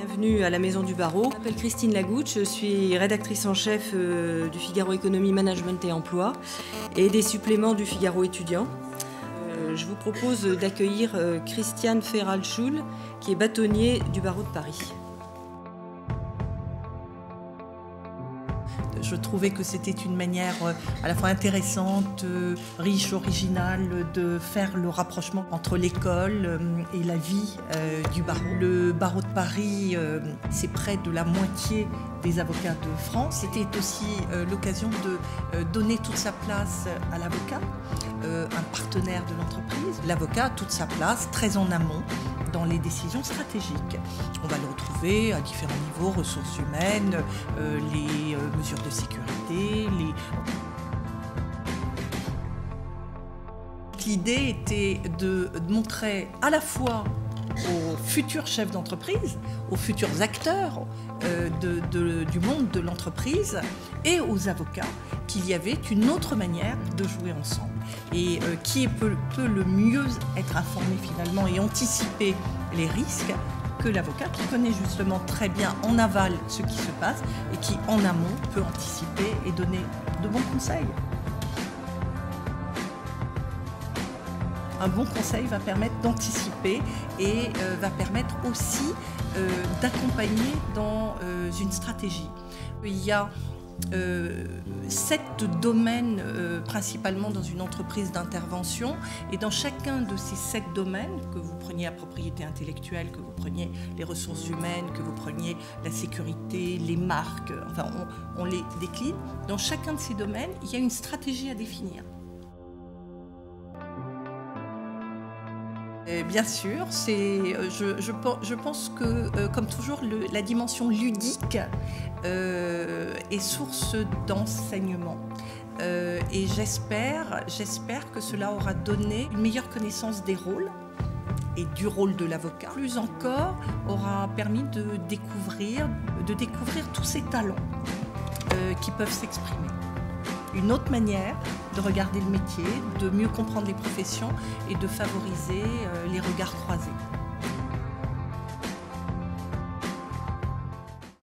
Bienvenue à la Maison du Barreau. Je m'appelle Christine Lagoutte, je suis rédactrice en chef du Figaro Économie, Management et Emploi et des suppléments du Figaro étudiant. Je vous propose d'accueillir Christian Ferral-Schul, qui est bâtonnier du barreau de Paris. Je trouvais que c'était une manière à la fois intéressante, riche, originale de faire le rapprochement entre l'école et la vie du barreau. Le barreau de Paris, c'est près de la moitié des avocats de France. C'était aussi l'occasion de donner toute sa place à l'avocat, un partenaire de l'entreprise. L'avocat a toute sa place, très en amont, dans les décisions stratégiques. On va le retrouver à différents niveaux, ressources humaines, les mesures de sécurité. L'idée était de montrer à la fois aux futurs chefs d'entreprise, aux futurs acteurs du monde de l'entreprise et aux avocats qu'il y avait une autre manière de jouer ensemble. Et qui peut le mieux être informé finalement et anticiper les risques que l'avocat qui connaît justement très bien en aval ce qui se passe et qui en amont peut anticiper et donner de bons conseils. Un bon conseil va permettre d'anticiper et va permettre aussi d'accompagner dans une stratégie. Il y a 7 domaines principalement dans une entreprise d'intervention, et dans chacun de ces 7 domaines, que vous preniez la propriété intellectuelle, que vous preniez les ressources humaines, que vous preniez la sécurité, les marques, enfin on les décline, dans chacun de ces domaines, il y a une stratégie à définir. Et bien sûr, je pense que, comme toujours, la dimension ludique est source d'enseignement. Et j'espère que cela aura donné une meilleure connaissance des rôles et du rôle de l'avocat. Plus encore, aura permis de découvrir tous ces talents qui peuvent s'exprimer. Une autre manière de regarder le métier, de mieux comprendre les professions et de favoriser les regards croisés.